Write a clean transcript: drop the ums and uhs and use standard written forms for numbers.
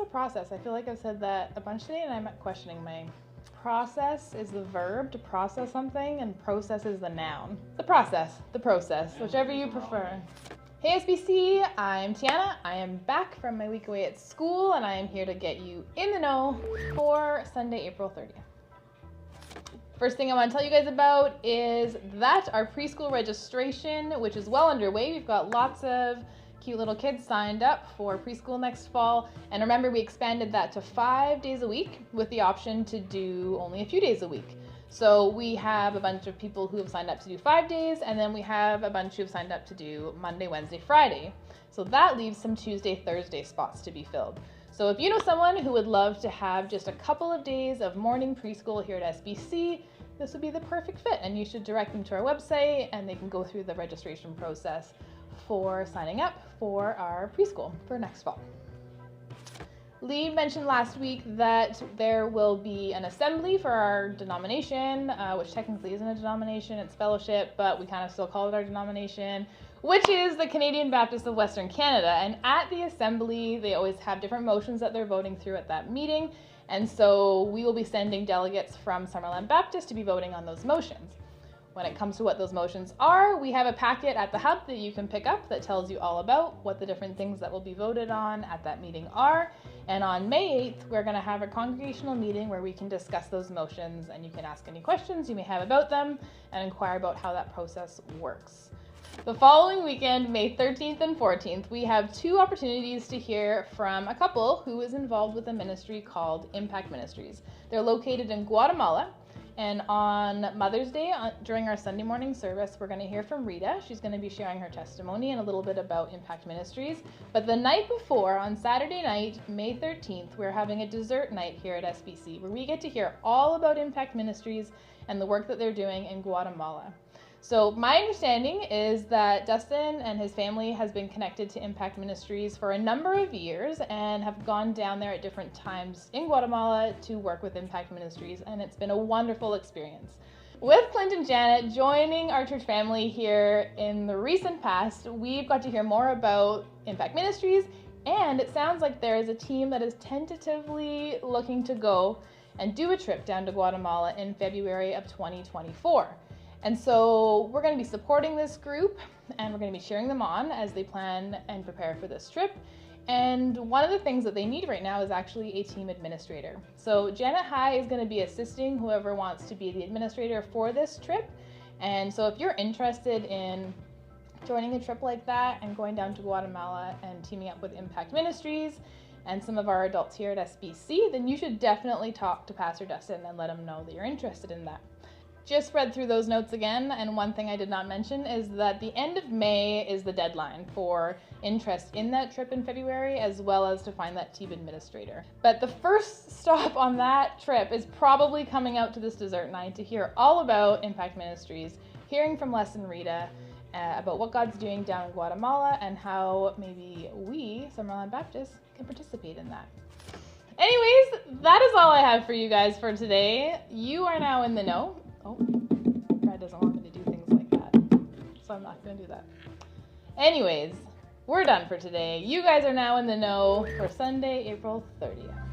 process or process? I feel like I've said that a bunch today and I'm questioning my... Process is the verb to process something, and process is the noun. The process, whichever you prefer. Hey SBC, I'm Tiana. I am back from my week away at school, and I am here to get you in the know for Sunday, April 30th. First thing I want to tell you guys about is that our preschool registration, which is well underway. We've got lots of cute little kids signed up for preschool next fall. And remember, we expanded that to 5 days a week with the option to do only a few days a week. So we have a bunch of people who have signed up to do 5 days, and then we have a bunch who have signed up to do Monday, Wednesday, Friday. So that leaves some Tuesday, Thursday spots to be filled. So if you know someone who would love to have just a couple of days of morning preschool here at SBC, this would be the perfect fit, and you should direct them to our website and they can go through the registration process for signing up for our preschool for next fall. Lee mentioned last week that there will be an assembly for our denomination, which technically isn't a denomination, it's fellowship, but we kind of still call it our denomination, which is the Canadian Baptists of Western Canada. And at the assembly, they always have different motions that they're voting through at that meeting. And so we will be sending delegates from Summerland Baptist to be voting on those motions. When it comes to what those motions are, we have a packet at the hub that you can pick up that tells you all about what the different things that will be voted on at that meeting are. And on May 8th, we're going to have a congregational meeting where we can discuss those motions, and you can ask any questions you may have about them and inquire about how that process works. The following weekend, May 13th and 14th, we have 2 opportunities to hear from a couple who is involved with a ministry called Impact Ministries. They're located in Guatemala. And on Mother's Day, during our Sunday morning service, we're going to hear from Rita. She's going to be sharing her testimony and a little bit about Impact Ministries. But the night before, on Saturday night, May 13th, we're having a dessert night here at SBC, where we get to hear all about Impact Ministries and the work that they're doing in Guatemala. So my understanding is that Dustin and his family has been connected to Impact Ministries for a number of years and have gone down there at different times in Guatemala to work with Impact Ministries, and it's been a wonderful experience. With Clint and Janet joining our church family here in the recent past, we've got to hear more about Impact Ministries, and it sounds like there is a team that is tentatively looking to go and do a trip down to Guatemala in February of 2024. And so we're going to be supporting this group, and we're going to be cheering them on as they plan and prepare for this trip. And one of the things that they need right now is actually a team administrator. So Janet High is going to be assisting whoever wants to be the administrator for this trip. And so if you're interested in joining a trip like that and going down to Guatemala and teaming up with Impact Ministries and some of our adults here at SBC, then you should definitely talk to Pastor Dustin and let him know that you're interested in that. Just read through those notes again, and one thing I did not mention is that the end of May is the deadline for interest in that trip in February, as well as to find that team administrator. But the first stop on that trip is probably coming out to this dessert night to hear all about Impact Ministries, hearing from Les and Rita about what God's doing down in Guatemala and how maybe we, Summerland Baptist, can participate in that. Anyways, that is all I have for you guys for today. You are now in the know. Oh, Brad doesn't want me to do things like that, so I'm not going to do that. Anyways, we're done for today. You guys are now in the know for Sunday, April 30th.